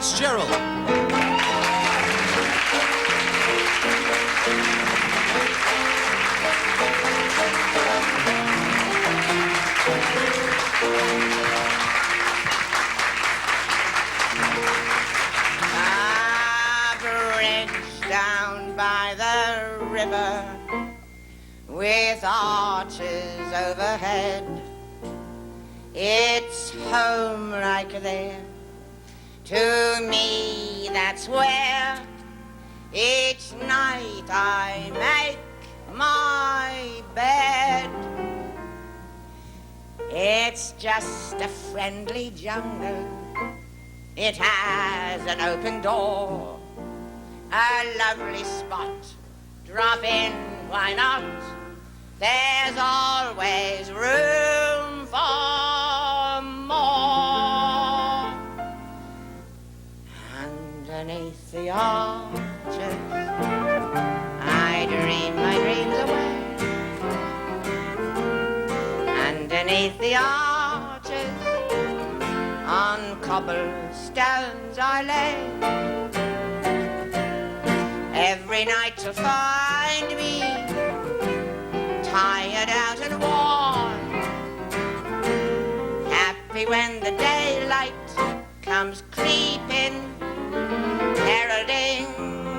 Fitzgerald. Down by the river with arches overhead, it's home right there. To me that's where each night I make my bed. It's just a friendly jungle, it has an open door, a lovely spot, drop in, why not? There's always room for more. Underneath the arches, I dream my dreams away. Underneath the arches, on cobblestones I lay. Every night you'll find me tired out and worn, happy when the daylight comes creeping, heralding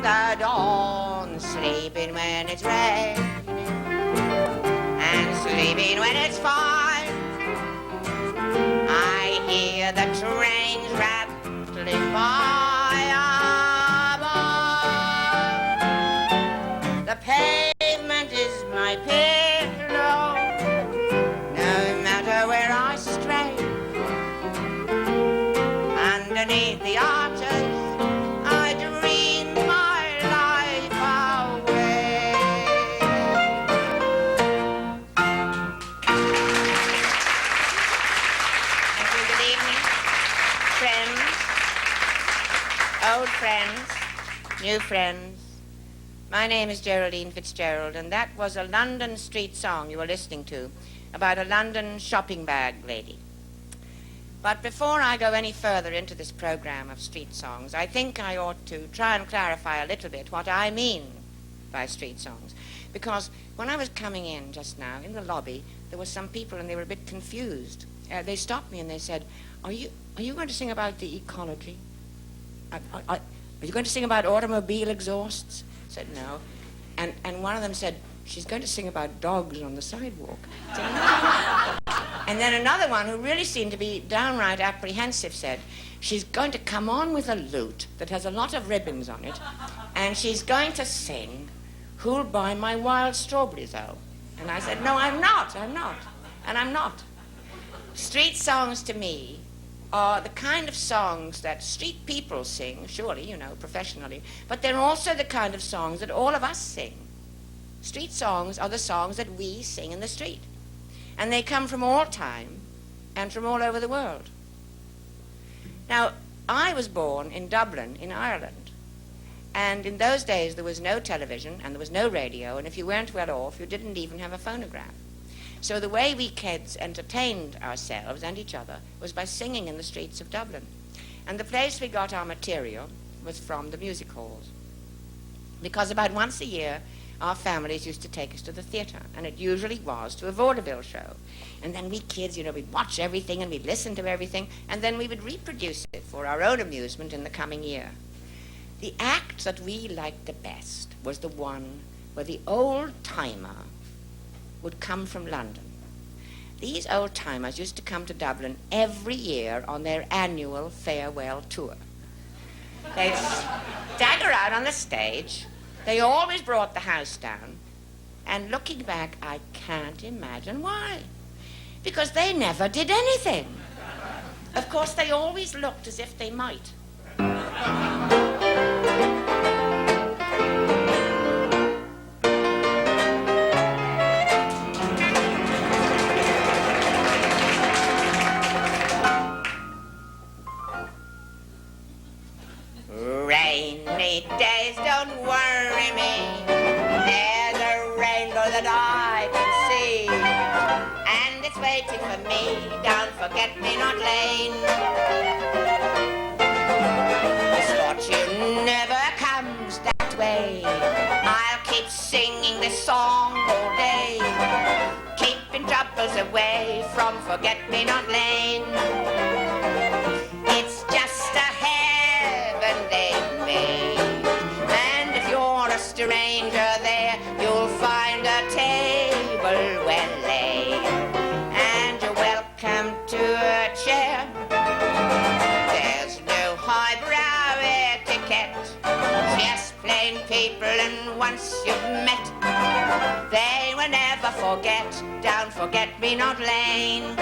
the dawn, sleeping when it's raining, and sleeping when it's fine. I hear the trains rattling by. The pavement is my pillow, no matter where I stray. Underneath the arches, I dream my life away. Thank you. Good evening, friends, old friends, new friends. My name is Geraldine Fitzgerald, and that was a London street song you were listening to about a London shopping bag lady. But before I go any further into this program of street songs, I think I ought to try and clarify a little bit what I mean by street songs. Because when I was coming in just now, in the lobby, there were some people and they were a bit confused. They stopped me and they said, are you going to sing about the ecology? Are you going to sing about automobile exhausts? I said no. And one of them said, she's going to sing about dogs on the sidewalk. And then another one who really seemed to be downright apprehensive said, she's going to come on with a lute that has a lot of ribbons on it, and she's going to sing, who'll buy my wild strawberries, oh? And I said, no, I'm not. And I'm not. Street songs to me are the kind of songs that street people sing, surely, you know, professionally, but they're also the kind of songs that all of us sing. Street songs are the songs that we sing in the street. And they come from all time and from all over the world. Now, I was born in Dublin, in Ireland. And in those days, there was no television and there was no radio, and if you weren't well off, you didn't even have a phonograph. So the way we kids entertained ourselves and each other was by singing in the streets of Dublin. And the place we got our material was from the music halls. Because about once a year, our families used to take us to the theatre, and it usually was to a vaudeville show. And then we kids, you know, we'd watch everything and we'd listen to everything, and then we would reproduce it for our own amusement in the coming year. The act that we liked the best was the one where the old-timer would come from London. These old-timers used to come to Dublin every year on their annual farewell tour. They'd stagger out on the stage. They always brought the house down. And looking back, I can't imagine why. Because they never did anything. Of course, they always looked as if they might. Rainy days don't worry me. There's a rainbow that I can see, and it's waiting for me down Forget-Me-Not Lane. away from Forget-Me-Not Lane. It's just a heaven they've made, and if you're a stranger there, you'll find a table well laid, and you're welcome to a chair. There's no highbrow etiquette, just plain people, and once you've met, they will never forget down Forget-Me-Not Lane.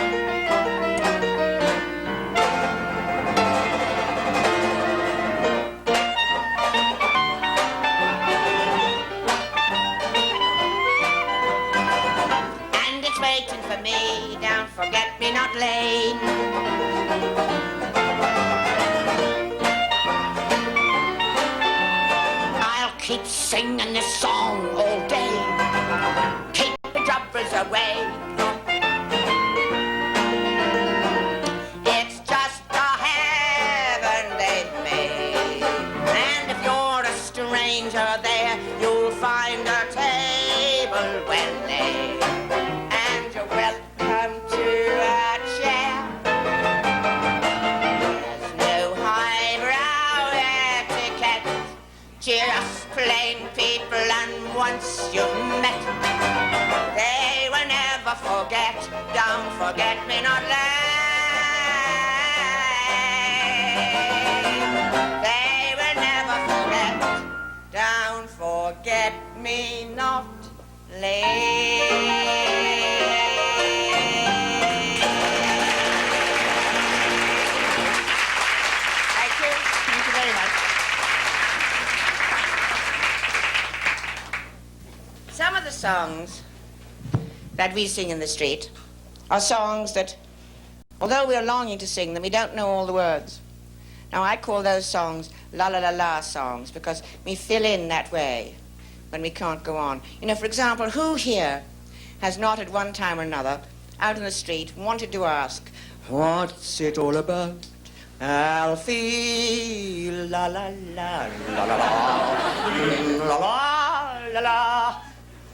And it's waiting for me down Forget-Me-Not Lane. I'll keep singing this song all day, keep the troubles away. It's just a heaven they've made, and if you're a stranger there, you'll find a table well laid, and you're welcome to a chair. There's no highbrow etiquette, just plain people, and once you've met, they will never forget down Forget-Me-Not Lane. They will never forget down Forget-Me-Not Lane. Thank you. Thank you very much. Some of the songs that we sing in the street are songs that, although we're longing to sing them, we don't know all the words. Now, I call those songs la-la-la-la songs because we fill in that way when we can't go on. You know, for example, who here has not at one time or another, out in the street, wanted to ask, what's it all about? Alfie, la-la-la, la-la-la, la-la-la.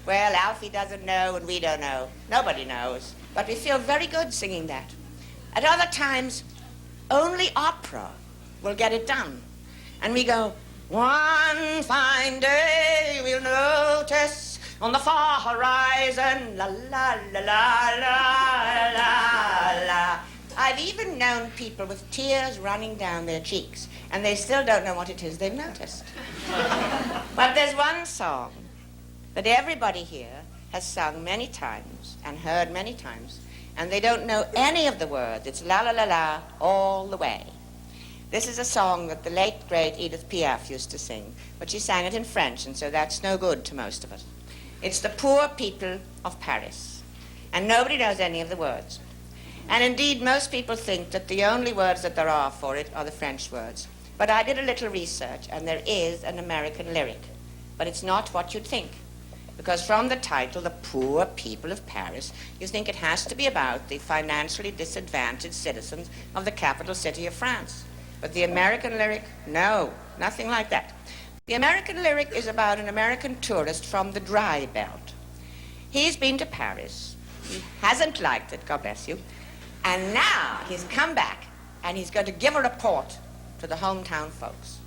Well, Alfie doesn't know and we don't know. Nobody knows. But we feel very good singing that. At other times, only opera will get it done. And we go, one fine day we'll notice on the far horizon, la la la la la la la. I've even known people with tears running down their cheeks, and they still don't know what it is they've noticed. But there's one song that everybody here has sung many times and heard many times, and they don't know any of the words. It's la la la la all the way. This is a song that the late, great Edith Piaf used to sing, but she sang it in French, and so that's no good to most of us. It's the poor people of Paris, and nobody knows any of the words. And indeed, most people think that the only words that there are for it are the French words. But I did a little research, and there is an American lyric, but it's not what you'd think. Because from the title, The Poor People of Paris, you think it has to be about the financially disadvantaged citizens of the capital city of France. But the American lyric, no, nothing like that. The American lyric is about an American tourist from the dry belt. He's been to Paris. He hasn't liked it, God bless you. And now he's come back, and he's going to give a report to the hometown folks.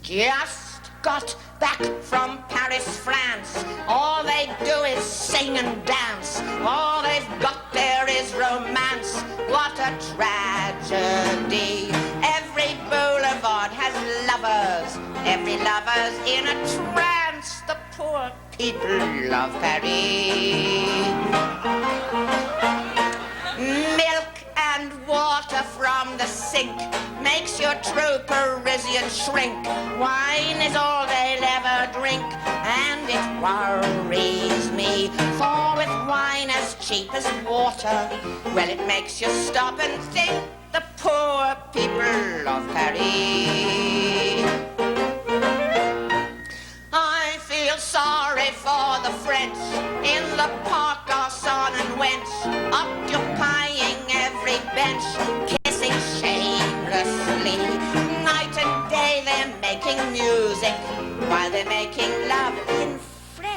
Just got back from Paris, France. All they do is sing and dance. All they've got there is romance. What a tragedy. Every boulevard has lovers. Every lover's in a trance. The poor people of Paris. Milk and water from the sink makes your true Parisian shrink. Wine is all they'll ever drink, and it worries me. For with wine as cheap as water, well, it makes you stop and think. The poor people of Paris. I feel sorry for the French in the park, garçon and wench, occupying every bench, kissing shamelessly. Night and day they're making music while they're making love in French.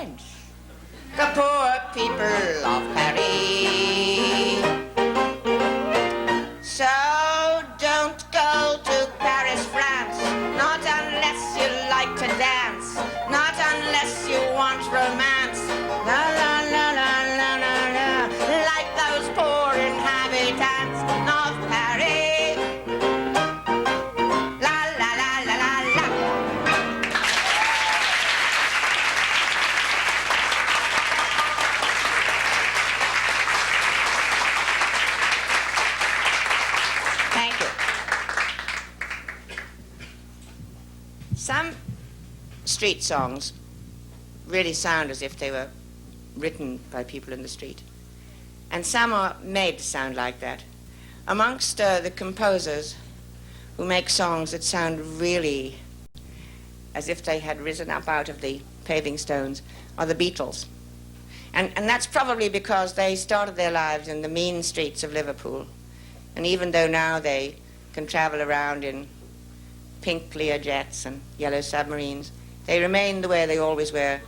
street songs really sound as if they were written by people in the street. And some are made to sound like that. Amongst the composers who make songs that sound really as if they had risen up out of the paving stones are the Beatles. And that's probably because they started their lives in the mean streets of Liverpool. And even though now they can travel around in pink Lear jets and yellow submarines, they remain the way they always were.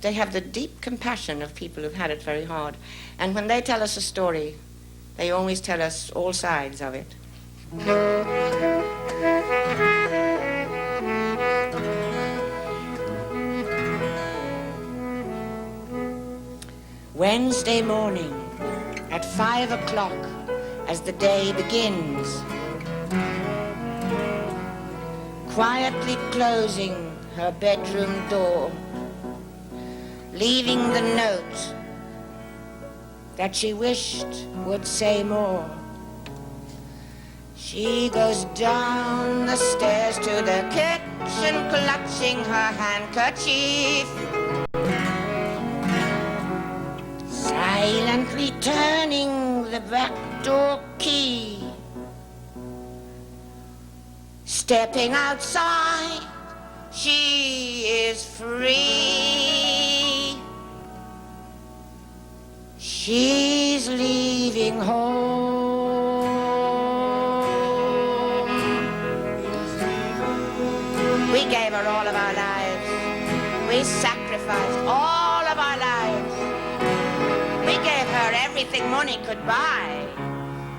They have the deep compassion of people who've had it very hard. And when they tell us a story, they always tell us all sides of it. Wednesday morning at 5 o'clock as the day begins, quietly closing her bedroom door, leaving the note that she wished would say more. She goes down the stairs to the kitchen, clutching her handkerchief, silently turning the back door key. Stepping outside, she is free. She's leaving home. We gave her all of our lives. We sacrificed all of our lives. We gave her everything money could buy.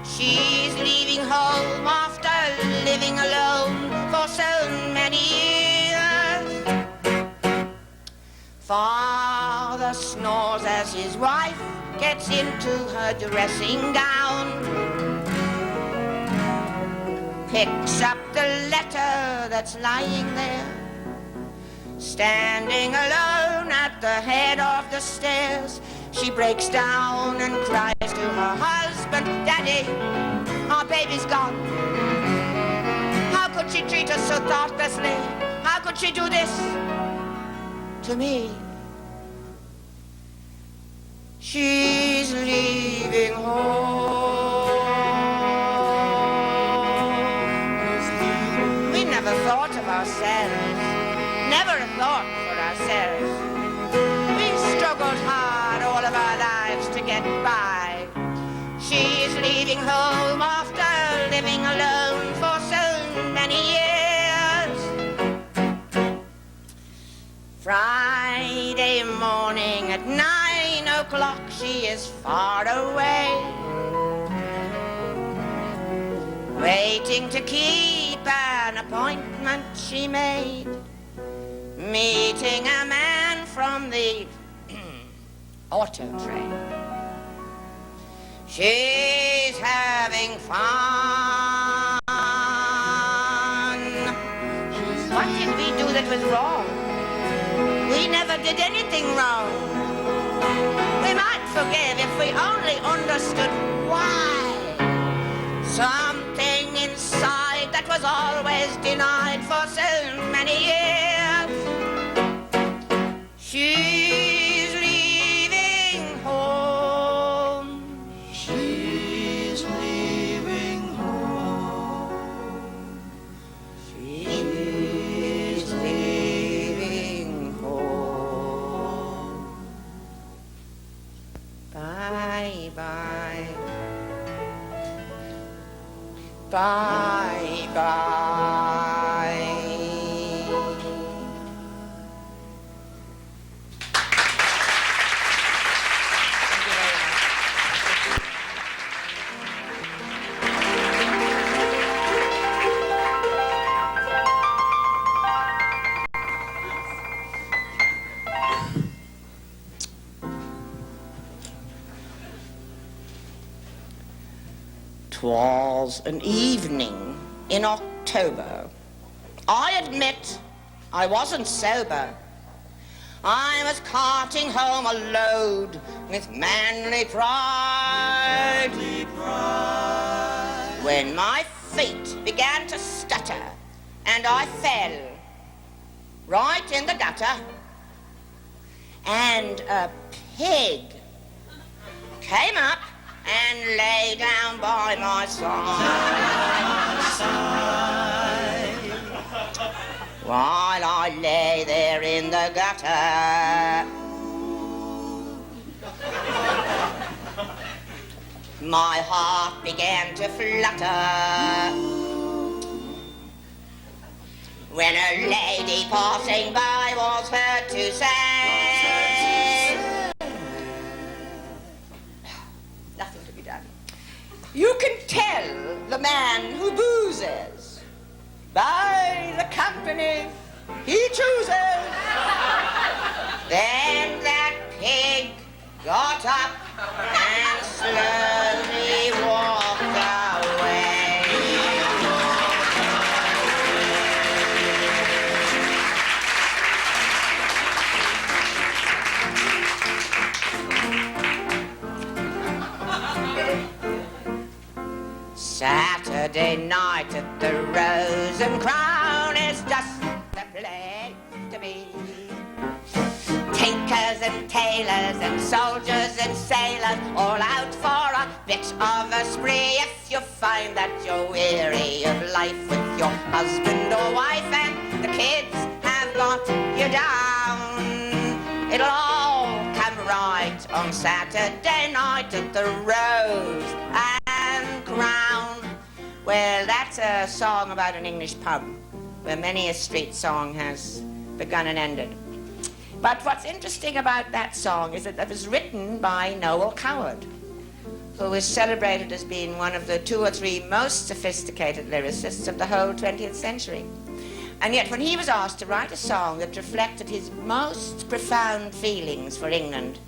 She's leaving home after living alone for so many years. Father snores as his wife gets into her dressing gown, picks up the letter that's lying there, standing alone at the head of the stairs. She breaks down and cries to her husband, "Daddy, our baby's gone. How could she treat us so thoughtlessly? How could she do this to me?" She's leaving home. We never thought of ourselves, never a thought for ourselves. We struggled hard all of our lives to get by. She's leaving home after living alone for so many years. Friday morning at 9 o'clock, she is far away, waiting to keep an appointment she made, meeting a man from the auto train. She's having fun. What did we do that was wrong? We never did anything wrong. We might forgive if we only understood why. Something inside that was always denied for so many years. She's leaving home. She's leaving home. She's leaving home. Bye bye. Bye bye. Was an evening in October. I admit I wasn't sober. I was carting home a load with manly pride. When my feet began to stutter and I fell, right in the gutter, and a pig came up and lay down by my side. While I lay there in the gutter, my heart began to flutter when a lady passing by was heard to say, nothing to be done. You can tell the man who boozes by the company he chooses. Then that pig got up and slowly walked away. Saturday night at the Rose and Crown is just the place to be. Tinkers and tailors and soldiers and sailors all out for a bit of a spree. If you find that you're weary of life with your husband or wife and the kids have got you down, it'll all come right on Saturday night at the Rose and Crown. Well, that's a song about an English pub where many a street song has begun and ended. But what's interesting about that song is that it was written by Noel Coward, who is celebrated as being one of the 2 or 3 most sophisticated lyricists of the whole 20th century. And yet when he was asked to write a song that reflected his most profound feelings for England,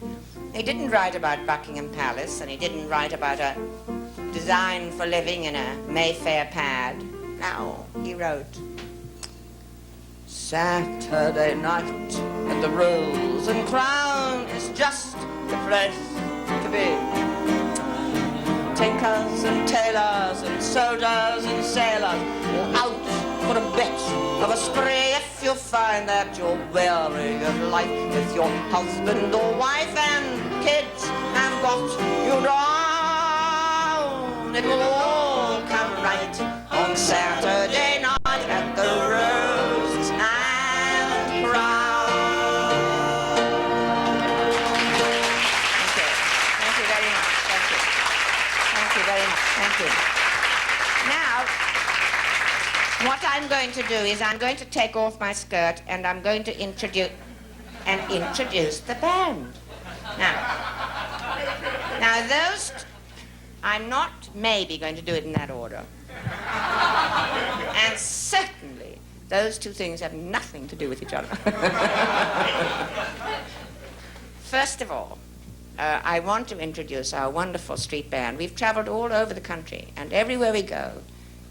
he didn't write about Buckingham Palace, and he didn't write about a design for living in a Mayfair pad. No, he wrote, Saturday night at the Rose and Crown is just the place to be. Tinkers and tailors and soldiers and sailors all out for a bit of a spree. If you find that you're weary of life with your husband or wife and kids have got you down, it will all come right on Saturday night at the Rose and Crown. Thank you very much. Thank you very much. Thank you. Now, what I'm going to do is I'm going to take off my skirt and I'm going to introduce the band. Now those, I'm not maybe going to do it in that order. And certainly, those 2 things have nothing to do with each other. First of all, I want to introduce our wonderful street band. We've traveled all over the country, and everywhere we go,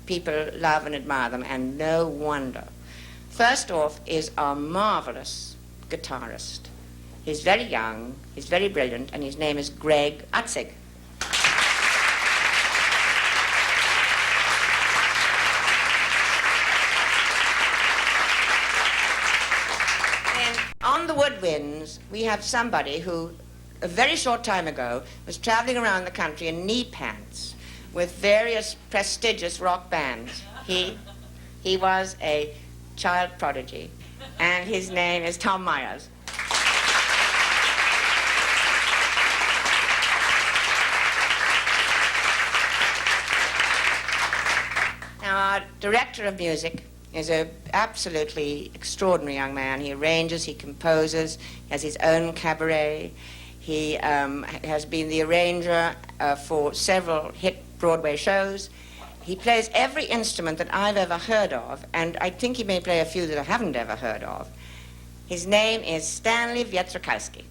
people love and admire them, and no wonder. First off is our marvelous guitarist. He's very young, he's very brilliant, and his name is Greg Utzig. And on the woodwinds, we have somebody who, a very short time ago, was traveling around the country in knee pants with various prestigious rock bands. He was a child prodigy, and his name is Tom Myers. Now, our director of music is an absolutely extraordinary young man. He arranges, he composes, he has his own cabaret. He has been the arranger for several hit Broadway shows. He plays every instrument that I've ever heard of, and I think he may play a few that I haven't ever heard of. His name is Stanley Wietrokowski.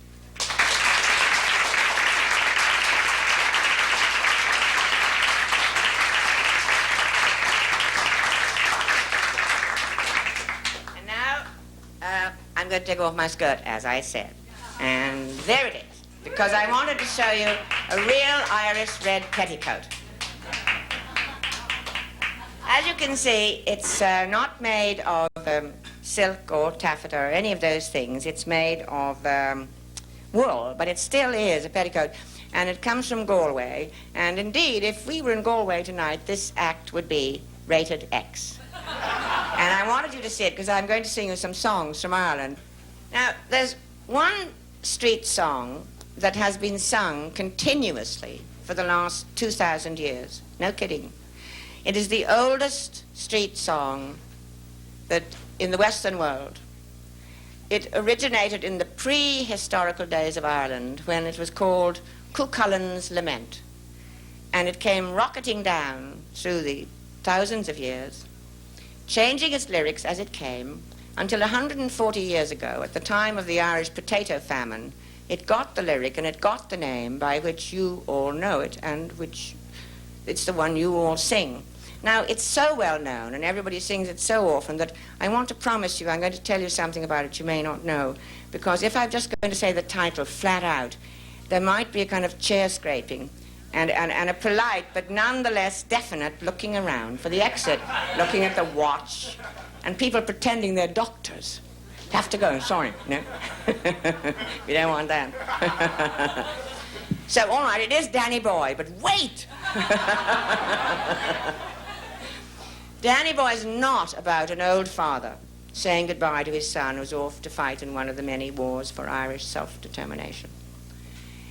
And now, I'm going to take off my skirt, as I said. And there it is, because I wanted to show you a real Irish red petticoat. As you can see, it's not made of silk or taffeta or any of those things. It's made of wool, but it still is a petticoat. And it comes from Galway. And indeed, if we were in Galway tonight, this act would be rated X. And I wanted you to see it because I'm going to sing you some songs from Ireland. Now, there's one street song that has been sung continuously for the last 2,000 years. No kidding. It is the oldest street song that in the Western world. It originated in the prehistorical days of Ireland when it was called Cuchullin's Lament. And it came rocketing down through the thousands of years, changing its lyrics as it came, until 140 years ago, at the time of the Irish potato famine, it got the lyric and it got the name by which you all know it and which it's the one you all sing. Now, it's so well known and everybody sings it so often that I want to promise you I'm going to tell you something about it you may not know, because if I'm just going to say the title flat out, there might be a kind of chair scraping and a polite but nonetheless definite looking around for the exit, looking at the watch, and people pretending they're doctors. Have to go, sorry, no? We don't want that. So, all right, it is Danny Boy, but wait! Danny Boy is not about an old father saying goodbye to his son who's off to fight in one of the many wars for Irish self-determination.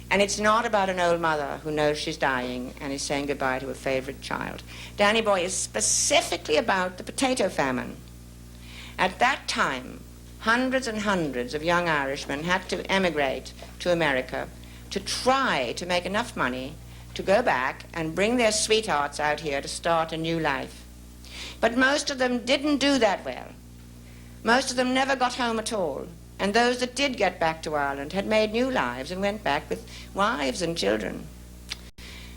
And it's not about an old mother who knows she's dying and is saying goodbye to a favorite child. Danny Boy is specifically about the potato famine. At that time, hundreds and hundreds of young Irishmen had to emigrate to America to try to make enough money to go back and bring their sweethearts out here to start a new life. But most of them didn't do that well. Most of them never got home at all. And those that did get back to Ireland had made new lives and went back with wives and children.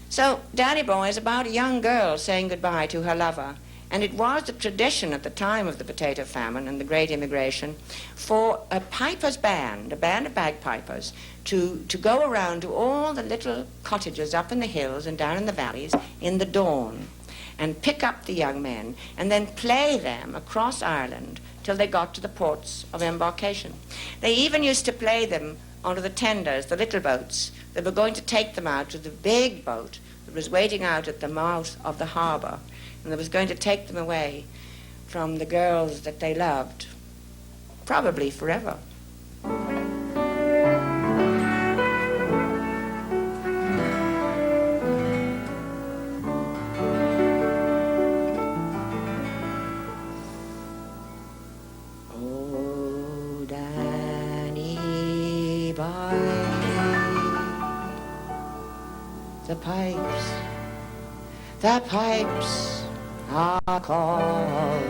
So Danny Boy is about a young girl saying goodbye to her lover. And it was the tradition at the time of the potato famine and the Great Immigration for a piper's band, a band of bagpipers, to go around to all the little cottages up in the hills and down in the valleys in the dawn and pick up the young men and then play them across Ireland till they got to the ports of embarkation. They even used to play them onto the tenders, the little boats that were going to take them out to the big boat that was waiting out at the mouth of the harbour and that was going to take them away from the girls that they loved, probably forever. The pipes are calling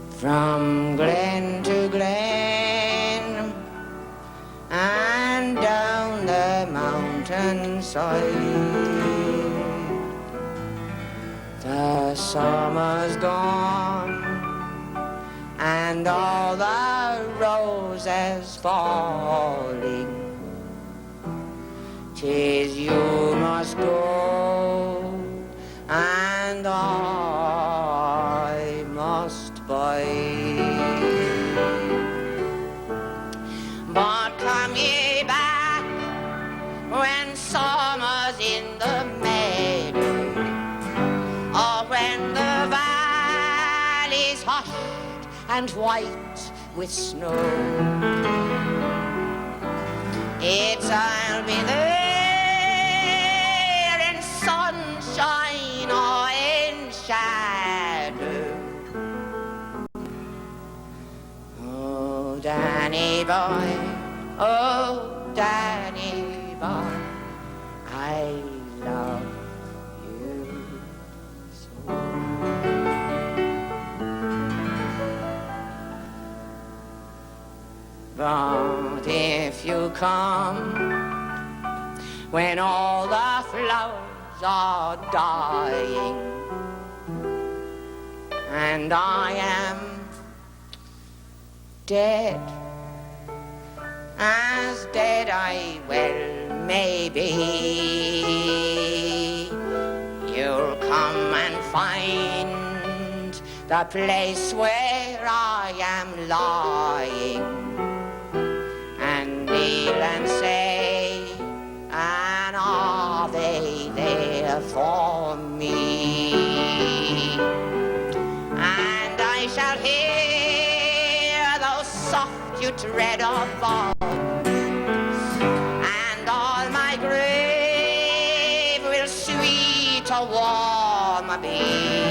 from glen to glen and down the mountainside. The summer's gone and all the roses falling. 'Tis you must go, and I must bide. But come ye back when summer's in the meadow, or when the valley's hushed and white with snow. It's I'll be there in sunshine or in shadow. Oh, Danny boy, oh, Danny boy, I love you so. But if you come when all the flowers are dying and I am dead, as dead I well may be, you'll come and find the place where I am lying, and kneel and say, and are they there for me? And I shall hear those soft you tread above, and all my grave will sweet a warm be.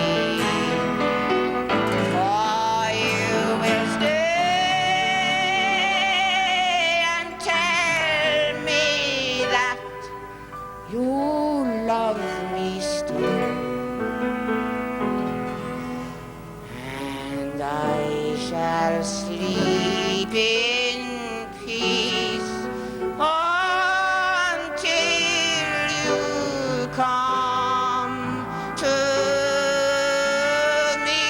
Sleep in peace until you come to me.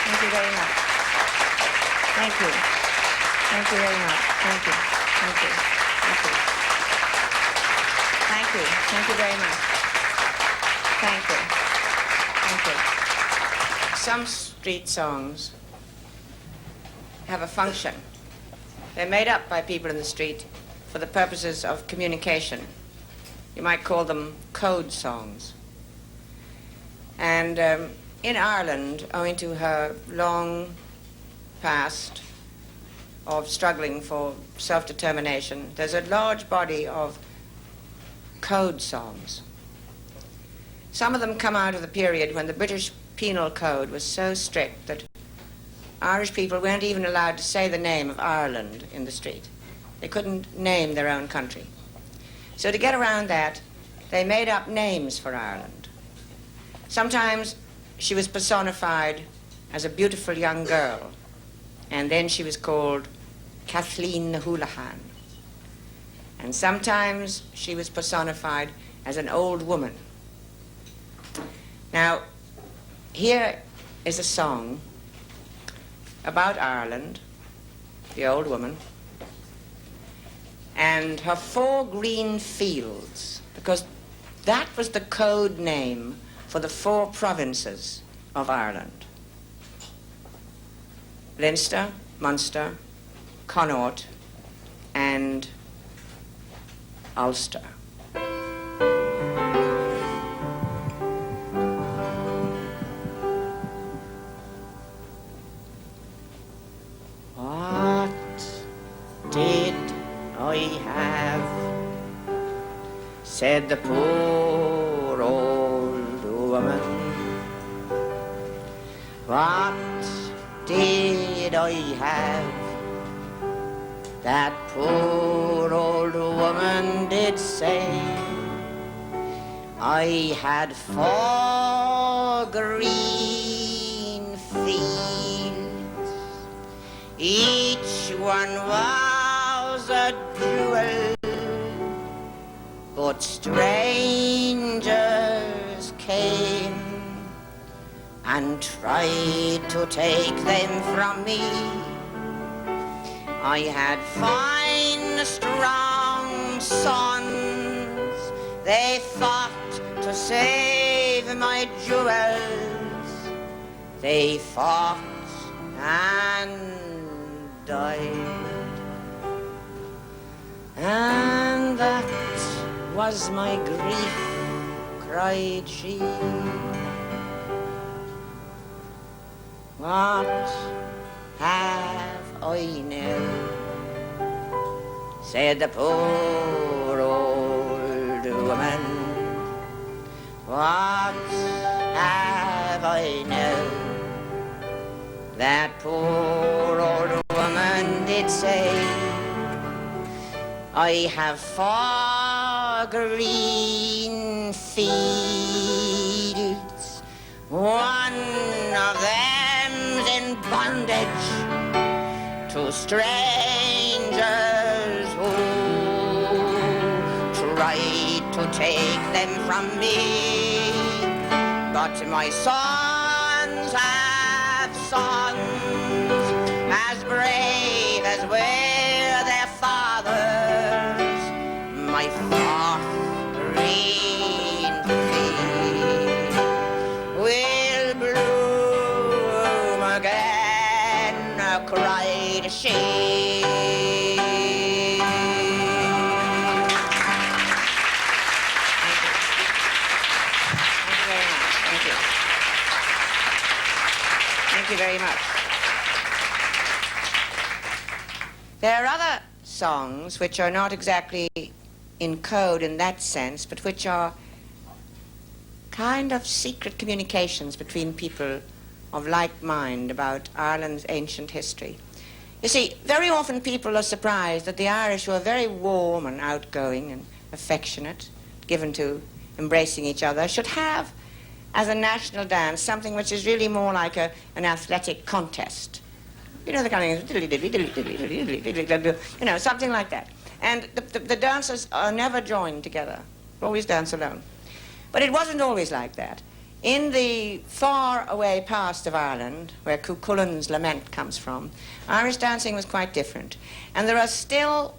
Thank you very much. Thank you. Thank you very much. Thank you. Thank you. Thank you. Thank you. Thank you very much. Thank you. Thank you. Some street songs have a function. They're made up by people in the street for the purposes of communication. You might call them code songs. And in Ireland, owing to her long past of struggling for self-determination, there's a large body of code songs. Some of them come out of the period when the British Penal Code was so strict that Irish people weren't even allowed to say the name of Ireland in the street. They couldn't name their own country. So to get around that, they made up names for Ireland. Sometimes she was personified as a beautiful young girl, and then she was called Kathleen Houlihan. And sometimes she was personified as an old woman. Now, here is a song about Ireland, the old woman, and her 4 green fields, because that was the code name for the 4 provinces of Ireland: Leinster, Munster, Connaught, and Ulster. What did I have? Said the poor old woman. What did I have? That poor old woman did say. I had 4 green fields, each one was a jewel, but strangers came and tried to take them from me. I had fine, strong sons. They fought to save my jewels. They fought and died. And that was my grief, cried she. What have I now? Said the poor old woman. What have I now? That poor old woman did say. I have 4 green fields. One of them's in bondage to strangers who tried to take them from me. But my sons have sons as brave as we. again, cried she. Thank you very much. There are other songs which are not exactly in code in that sense, but which are kind of secret communications between people of like mind about Ireland's ancient history. You see, very often people are surprised that the Irish, who are very warm and outgoing and affectionate, given to embracing each other, should have as a national dance something which is really more like an athletic contest. You know, the kind of, you know, something like that. And the dancers are never joined together, always dance alone. But it wasn't always like that. In the far away past of Ireland, where Cuchullin's lament comes from, Irish dancing was quite different. And there are still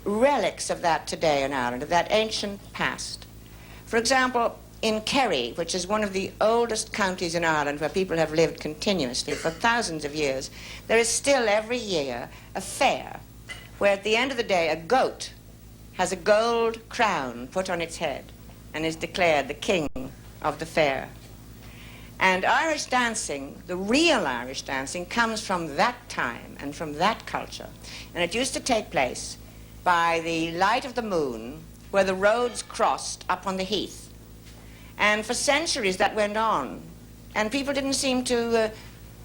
relics of that today in Ireland, of that ancient past. For example, in Kerry, which is one of the oldest counties in Ireland where people have lived continuously for thousands of years, there is still every year a fair where at the end of the day a goat has a gold crown put on its head and is declared the king of the fair. And Irish dancing, the real Irish dancing, comes from that time and from that culture. And it used to take place by the light of the moon where the roads crossed up on the heath. And for centuries that went on, and people didn't seem to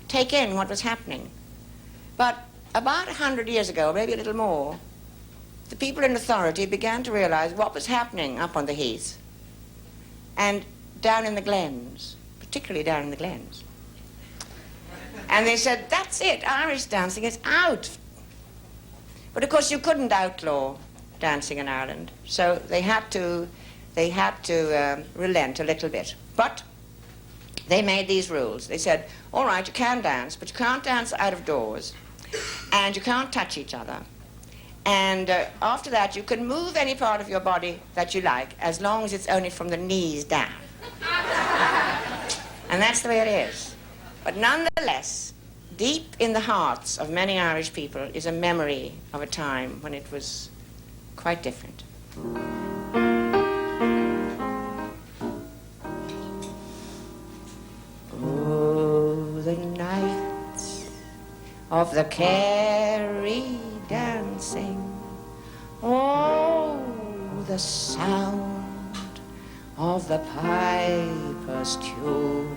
take in what was happening. But about 100 years ago, maybe a little more, the people in authority began to realize what was happening up on the heath and down in the glens, particularly down in the glens. And they said, that's it, Irish dancing is out. But of course you couldn't outlaw dancing in Ireland, so they had to relent a little bit. But they made these rules. They said, all right, you can dance, but you can't dance out of doors, and you can't touch each other. And after that, you can move any part of your body that you like, as long as it's only from the knees down. And that's the way it is. But nonetheless, deep in the hearts of many Irish people is a memory of a time when it was quite different. Oh, the nights of the Kerry dancing. Oh, the sound of the piper's tune.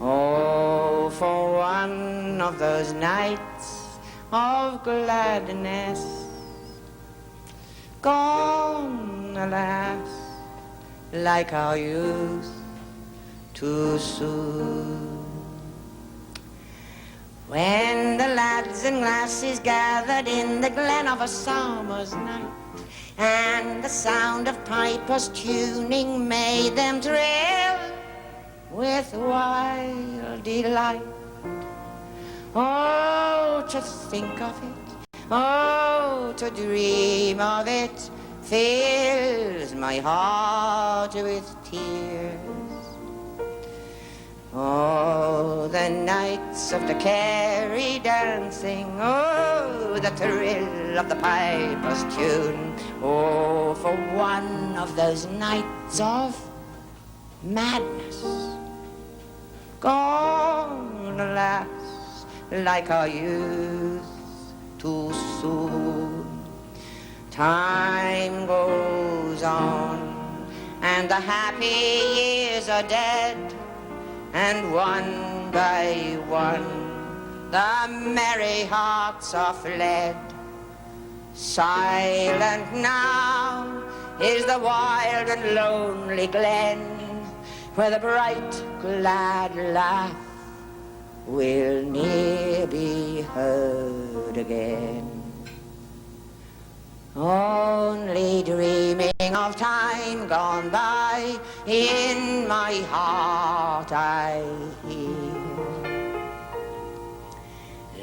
Oh, for one of those nights of gladness, gone, alas, like our youth, too soon. When the lads and lasses gathered in the glen of a summer's night, and the sound of pipers tuning made them thrill with wild delight. Oh, to think of it, oh, to dream of it, fills my heart with tears. Oh, the nights of the Kerry dancing, oh, the thrill of the piper's tune. Oh, for one of those nights of madness, gone, alas, like our youth, too soon. Time goes on, and the happy years are dead, and one by one the merry hearts are fled. Silent now is the wild and lonely glen, where the bright, glad laugh will ne'er be heard again. Only dreaming of time gone by, in my heart I hear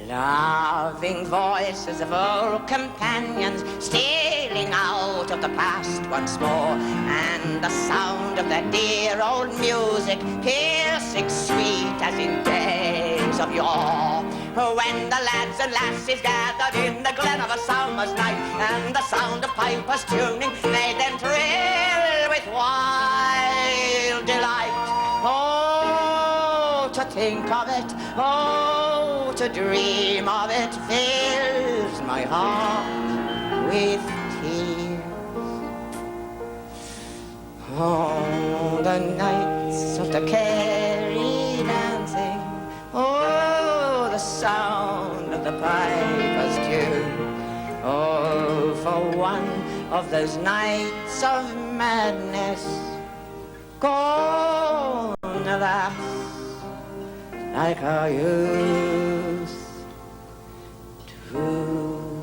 loving voices of old companions stealing out of the past once more, and the sound of that dear old music piercing sweet as in days days of yore, when the lads and lassies gathered in the glen of a summer's night, and the sound of pipers tuning made them thrill with wild delight. Oh, to think of it, oh, to dream of it fills my heart with tears. Oh, the nights of the Kerry dancing, oh, the sound of the piper's tune. Oh, for one of those nights of madness, gone, alas, like our youth, too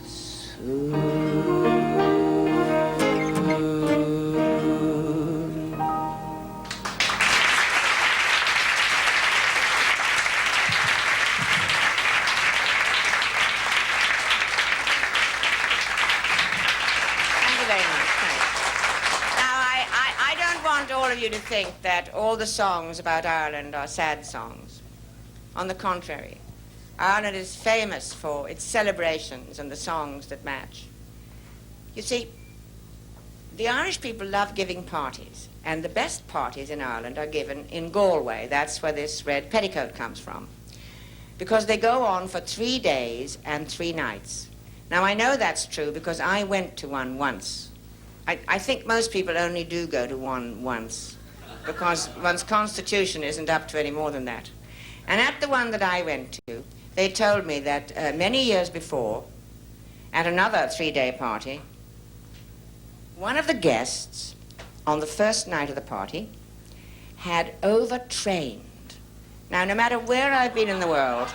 soon. All of you to think that all the songs about Ireland are sad songs. On the contrary, Ireland is famous for its celebrations and the songs that match. You see, the Irish people love giving parties, and the best parties in Ireland are given in Galway. That's where this red petticoat comes from, because they go on for 3 days and 3 nights. Now, I know that's true because I went to one once. I think most people only do go to one once, because one's constitution isn't up to any more than that. And at the one that I went to, they told me that many years before, at another 3-day party, one of the guests on the first night of the party had overtrained. Now, no matter where I've been in the world,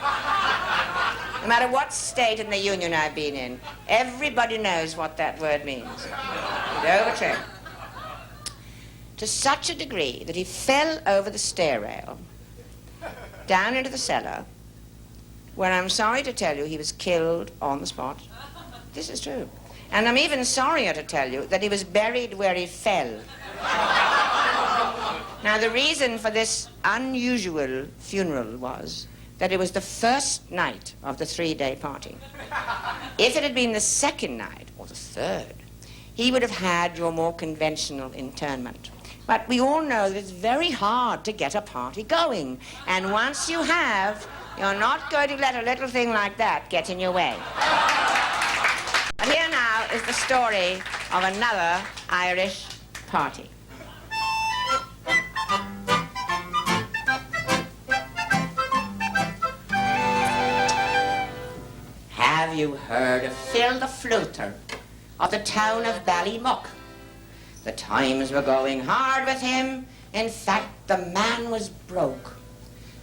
no matter what state in the Union I've been in, everybody knows what that word means. Overtrained. To such a degree that he fell over the stair rail, down into the cellar, where I'm sorry to tell you he was killed on the spot. This is true. And I'm even sorrier to tell you that he was buried where he fell. Now, the reason for this unusual funeral was that it was the first night of the 3-day party. If it had been the second night, or the third, he would have had your more conventional interment. But we all know that it's very hard to get a party going. And once you have, you're not going to let a little thing like that get in your way. But here now is the story of another Irish party. Have you heard of Phil the Fluter of the town of Ballymuck? The times were going hard with him. In fact, the man was broke.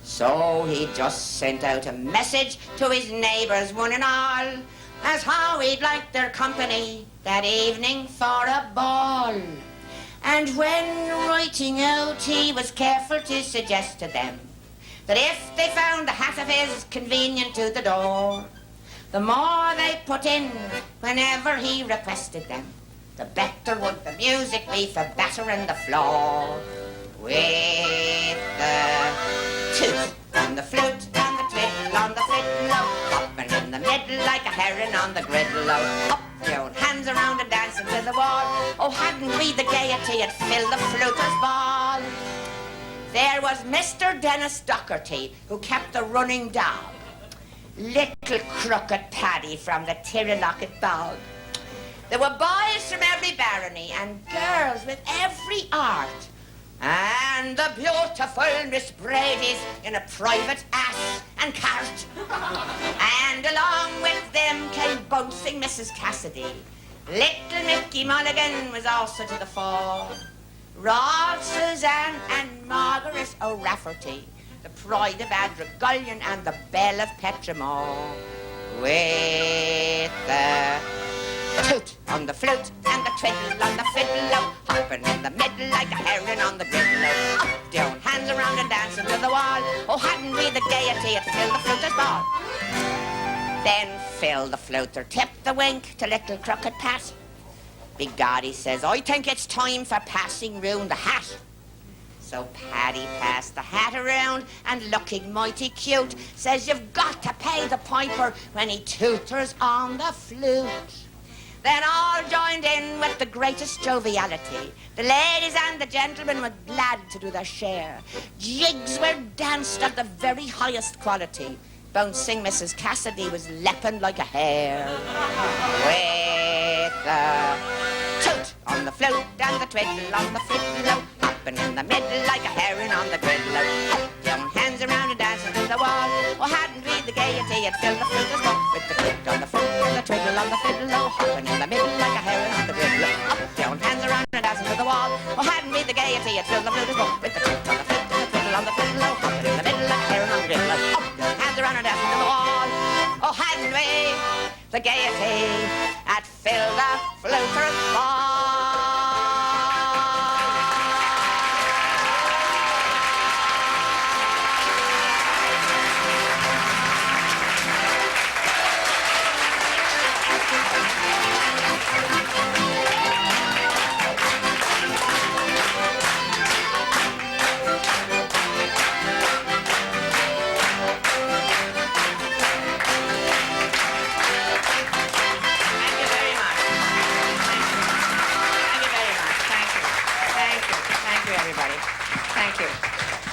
So he just sent out a message to his neighbours, one and all, as how he'd like their company that evening for a ball. And when writing out, he was careful to suggest to them that if they found the hat of his convenient to the door, the more they put in whenever he requested them, the better would the music be for battering the floor. With the toot on the flute and the twiddle on the fiddle, hopping in the middle like a heron on the griddle, up your hands around and dancing to the wall. Oh, hadn't we the gaiety at Phil the Fluter's ball? There was Mr. Dennis Docherty, who kept the running dog, little crooked Paddy from the Tirralocket bog. There were boys from every barony and girls with every art. And the beautiful Miss Brady's in a private ass and cart. And along with them came bouncing Mrs. Cassidy. Little Mickey Mulligan was also to the fore. Rod, Suzanne and Margaret O'Rafferty, the pride of Adragullion and the belle of Petramore. With the toot on the flute and the twiddle on the fiddle, hopping in the middle like a heron on the griddle, up down, hands around and dancing to the wall. Oh, hadn't we the gaiety at Phil the Fluter's ball? Then Phil the Fluter tipped the wink to little crooked Pat. Big God, he says, I think it's time for passing round the hat. So Paddy passed the hat around and looking mighty cute says you've got to pay the piper when he tutors on the flute. Then all joined in with the greatest joviality. The ladies and the gentlemen were glad to do their share. Jigs were danced of the very highest quality. Bouncing Mrs. Cassidy was leaping like a hare. With the toot on the flute and the twiddle on the fiddle, hopping in the middle like a heron on the griddle. Up down, hands around and dancing to the wall. Oh, hadn't we the gaiety, it filled the flute as well. With the toot on the flute and the twiddle on the fiddle, hopping in the middle like a heron on the griddle. Up down, hands around and dancing to the wall. Oh, hadn't we the gaiety, it filled the flute as well. With the toot on the flute and the twiddle on the fiddle, hopping in the middle like a heron on the griddle. Up down, hands around and dancing to the wall. Oh, hadn't we the gaiety that filled the fluter's ball.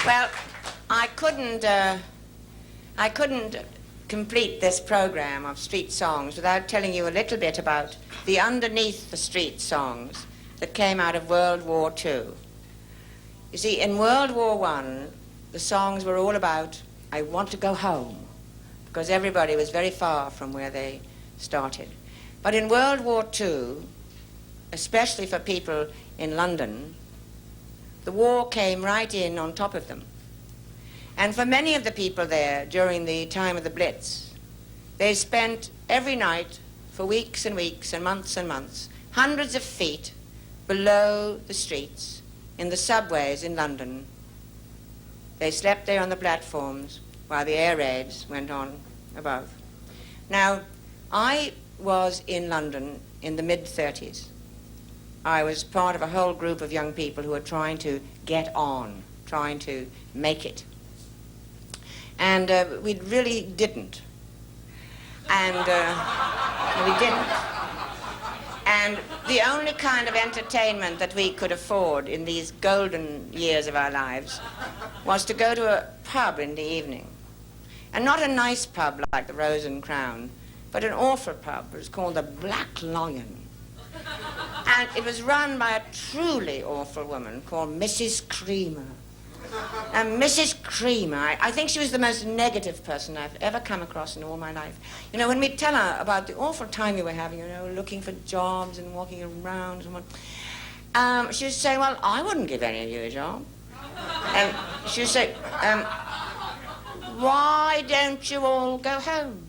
Well, I couldn't complete this program of street songs without telling you a little bit about the underneath the street songs that came out of World War II. You see, in World War I, the songs were all about, I want to go home, because everybody was very far from where they started. But in World War II, especially for people in London, the war came right in on top of them. And for many of the people there during the time of the Blitz, they spent every night for weeks and weeks and months, hundreds of feet below the streets, in the subways in London. They slept there on the platforms while the air raids went on above. Now, I was in London in the mid-30s. I was part of a whole group of young people who were trying to get on, trying to make it. And we really didn't. And we didn't. And the only kind of entertainment that we could afford in these golden years of our lives was to go to a pub in the evening. And not a nice pub like the Rose and Crown, but an awful pub. It was called the Black Lion. And it was run by a truly awful woman called Mrs. Creamer. And Mrs. Creamer, I think she was the most negative person I've ever come across in all my life. You know, when we tell her about the awful time we were having, you know, looking for jobs and walking around and what, she would say, well, I wouldn't give any of you a job. And she would say, why don't you all go home?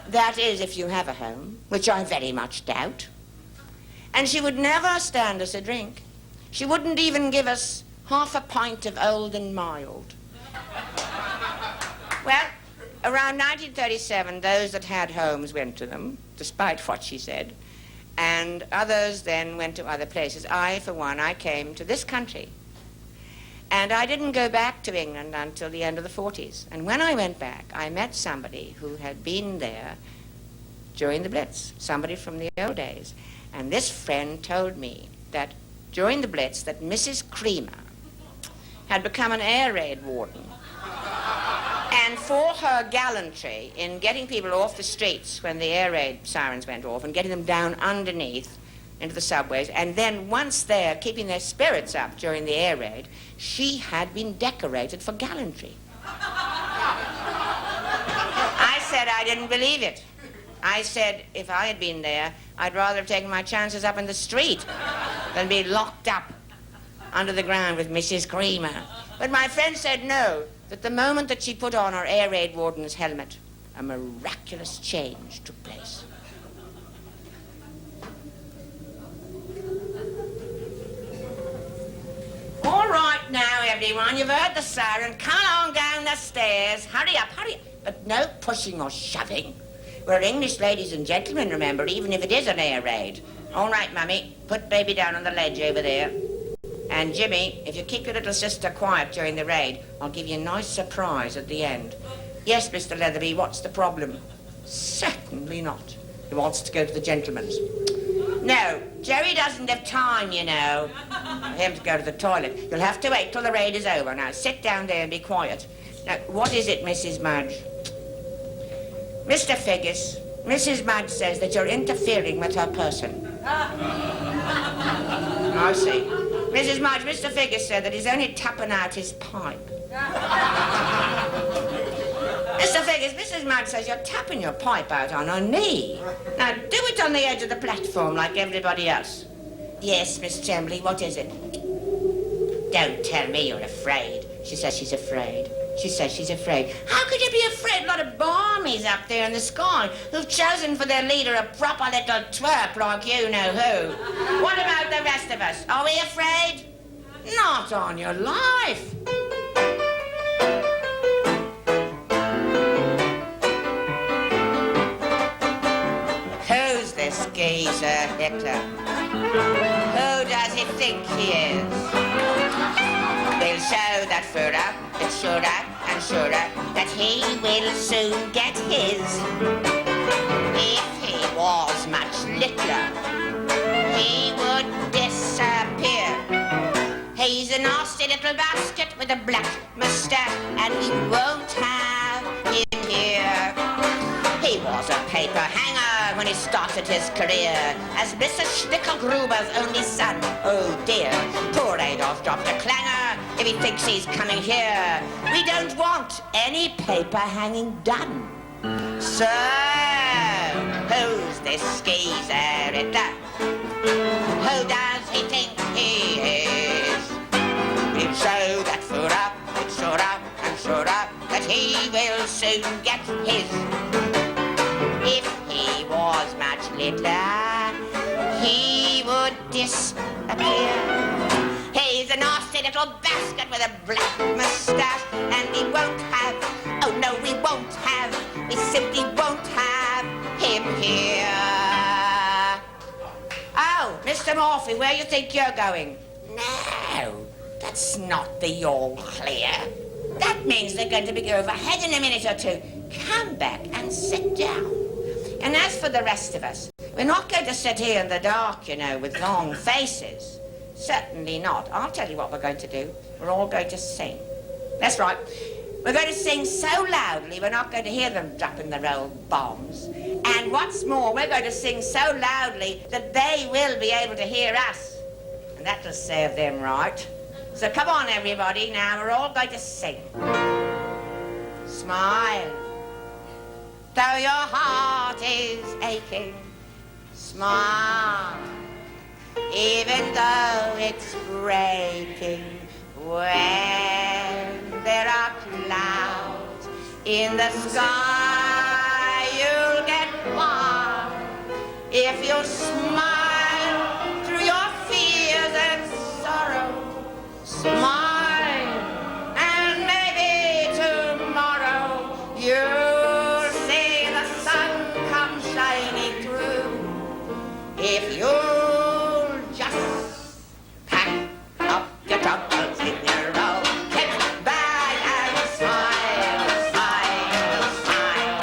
That is, if you have a home, which I very much doubt. And she would never stand us a drink. She wouldn't even give us half a pint of Old and Mild. Well, around 1937, those that had homes went to them, despite what she said, and others then went to other places. I, for one, I came to this country. And I didn't go back to England until the end of the 40s. And when I went back, I met somebody who had been there during the Blitz, somebody from the old days. And this friend told me that during the Blitz that Mrs. Creamer had become an air raid warden. And for her gallantry in getting people off the streets when the air raid sirens went off and getting them down underneath into the subways, and then once there, keeping their spirits up during the air raid, she had been decorated for gallantry. I said I didn't believe it. I said if I had been there, I'd rather have taken my chances up in the street than be locked up under the ground with Mrs. Creamer. But my friend said no, that the moment that she put on her air raid warden's helmet, a miraculous change took place. All right now, everyone, you've heard the siren. Come on down the stairs. Hurry up, hurry up. But no pushing or shoving. We're English ladies and gentlemen, remember, even if it is an air raid. All right, Mummy, put baby down on the ledge over there. And Jimmy, if you keep your little sister quiet during the raid, I'll give you a nice surprise at the end. Yes, Mr. Leatherby, what's the problem? Certainly not. He wants to go to the gentleman's. No, Jerry doesn't have time, you know, for him to go to the toilet. You'll have to wait till the raid is over. Now, sit down there and be quiet. Now, what is it, Mrs. Mudge? Mr. Figgis, Mrs. Mudge says that you're interfering with her person. I see. Mrs. Mudge, Mr. Figgis said that he's only tapping out his pipe. Mr. Figgis, Mrs. Mudge says you're tapping your pipe out on her knee. Now, do it on the edge of the platform like everybody else. Yes, Miss Tremblay, what is it? Don't tell me you're afraid. She says she's afraid. She says she's afraid. How could you be afraid? A lot of barmies up there in the sky who've chosen for their leader a proper little twerp like you-know-who. What about the rest of us? Are we afraid? Not on your life. Who's this geezer, Hitler? Who does he think he is? We'll show that Führer, it's surer and surer, that he will soon get his. If he was much littler, he would disappear. He's a nasty little basket with a black moustache, and we won't have him here. He was a paper hanger when he started his career as Mrs. Schnickelgruber's only son. Oh dear, poor Adolf dropped a clanger if he thinks he's coming here. We don't want any paper hanging done. So, who's this skeezer Hitler? Who does he think he is? We'll show that Führer, it's surer and surer, that he will soon get his. If he was much littler, he would disappear. He's a nasty little basket with a black moustache, and we won't have, oh no, we won't have, we simply won't have him here. Oh, Mr. Morphy, where you think you're going? No, that's not the all clear. That means they're going to be overhead in a minute or two. Come back and sit down. And as for the rest of us, we're not going to sit here in the dark, you know, with long faces. Certainly not. I'll tell you what we're going to do. We're all going to sing. That's right. We're going to sing so loudly we're not going to hear them dropping their old bombs. And what's more, we're going to sing so loudly that they will be able to hear us. And that'll serve them right. So come on, everybody. Now we're all going to sing. Smile. Though your heart is aching, smile, even though it's breaking. When there are clouds in the sky, you'll get warm if you smile through your fears and sorrow. Smile, and maybe tomorrow you'll see the sun come shining through. If you'll just pack up your troubles in your roll, get back and smile, smile, smile.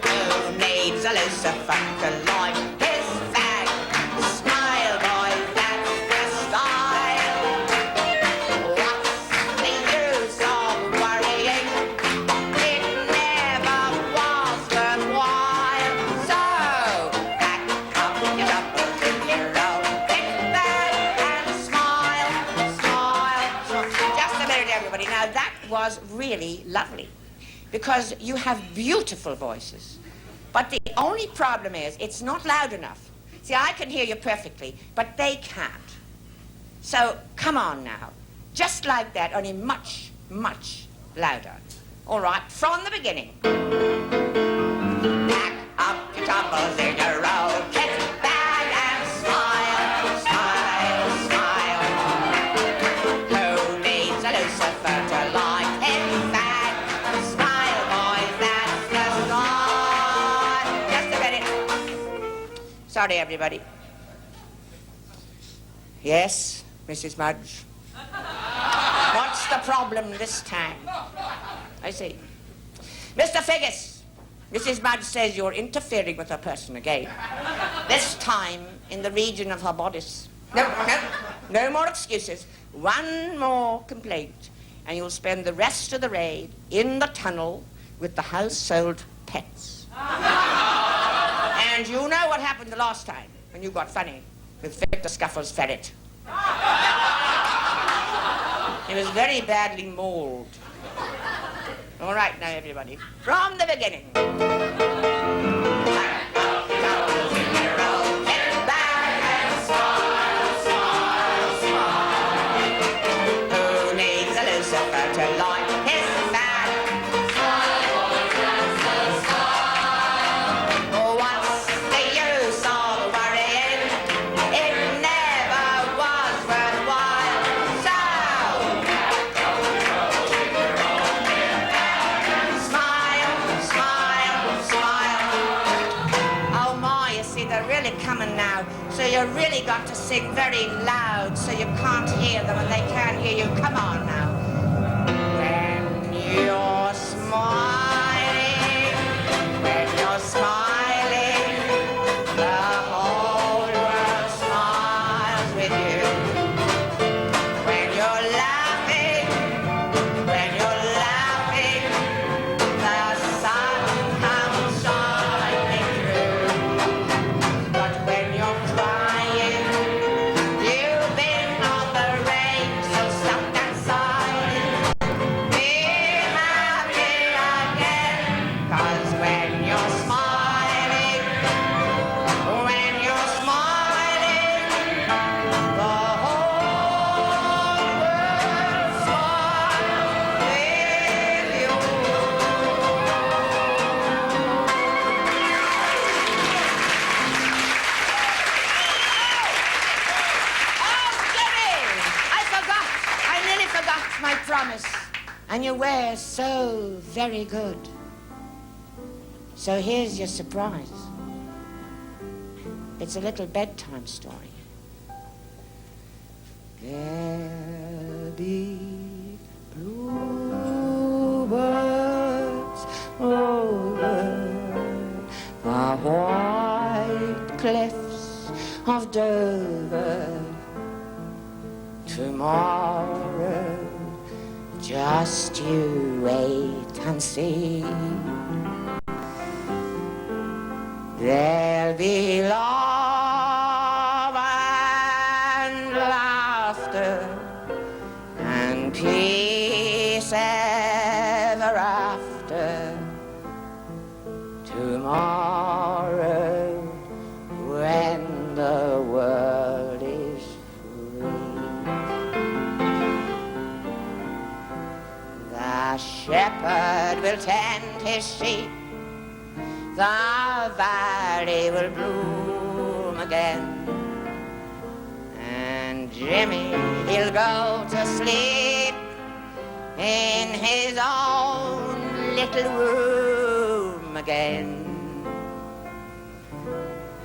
Who needs a lucifer to light his fag? Smile, boys, that's the style. What's the use of worrying? It never was worthwhile. So, pack up your troubles in your roll, get back and smile, smile. Just a minute, everybody. Now, that was really lovely, because you have beautiful voices. But the only problem is it's not loud enough. See, I can hear you perfectly, but they can't. So, come on now. Just like that, only much, much louder. All right, from the beginning. Pack up your troubles in your roll, get back and smile, smile, smile. Who needs a lucifer to light his fag? Smile, boys, that's the style. Just a minute. Sorry, everybody. Yes, Mrs. Mudge. What's the problem this time? I see. Mr. Figgis, Mrs. Mudge says you're interfering with her person again. This time in the region of her bodice. No more excuses. One more complaint, and you'll spend the rest of the raid in the tunnel with the household pets. And you know what happened the last time when you got funny with Victor Scuffle's ferret. He was very badly mauled. All right, now, everybody, from the beginning. So you really got to sing very loud so you can't hear them and they can't hear you. Come on now. When you're smiling, the whole world smiles with you. When you're laughing, the sun comes shining through. But when you're crying, you've been on the range, so stop that sighing. Be happy again, 'cause when you're smiling, the whole world smiles with you. Oh, Jimmy! I nearly forgot my promise. And you wear so very good. So here's your surprise. It's a little bedtime story. There be bluebirds over the white cliffs of Dover. Tomorrow, just you wait and see. There'll be love and laughter and peace ever after. Tomorrow, when the world is free. The shepherd will tend his sheep. The valley will bloom again. And Jimmy, he'll go to sleep in his own little room again.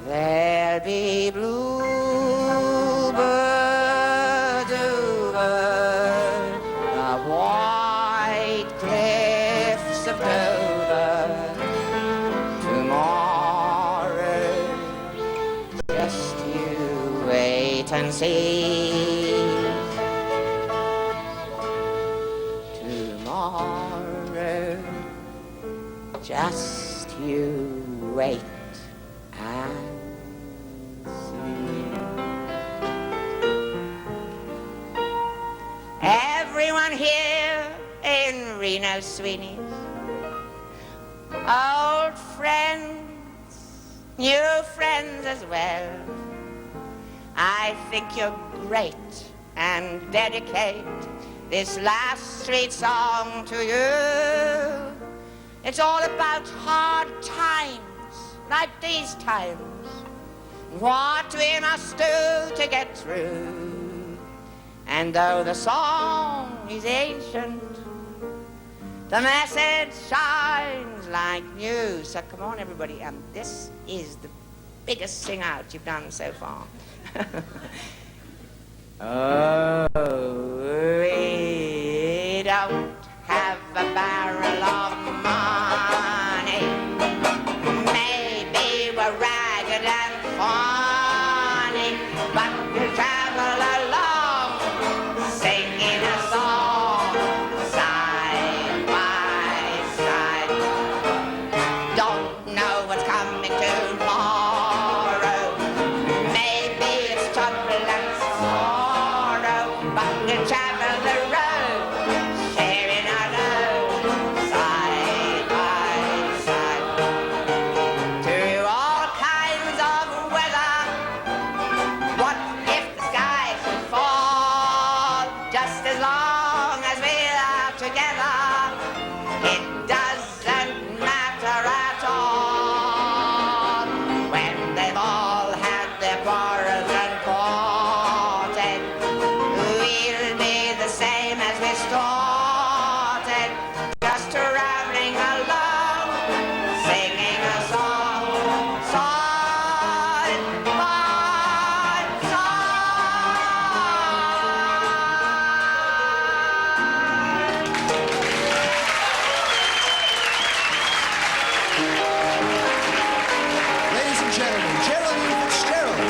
There'll be bluebirds over the white cliffs of Dover. Tomorrow, just you wait and see. Tomorrow, just you wait and see. Everyone here in Reno Sweeney's, old friends, new friends as well, I think you're great and dedicate this last street song to you. It's all about hard times, like these times, what we must do to get through. And though the song is ancient, the message shines like new. So come on, everybody, and this is the biggest sing-out you've done so far. Oh, we don't have a barrel of money. Maybe we're ragged and funny, but we'll travel along, singing a song, side by side. Don't know what's coming tomorrow. Maybe it's trouble and sorrow, but we'll travel the road, sharing our load, side by side. Through all kinds of weather, what if the sky should fall? Just as long as we're together, it doesn't matter at all. When they've all had their quarrels and parted, we'll be the same as we started, just traveling along, singing a song, side by Ladies and gentlemen, Geraldine Fitzgerald.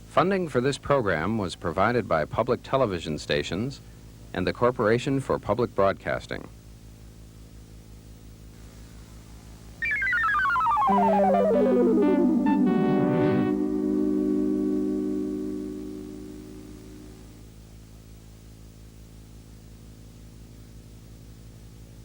Funding for this program was provided by public television stations and the Corporation for Public Broadcasting.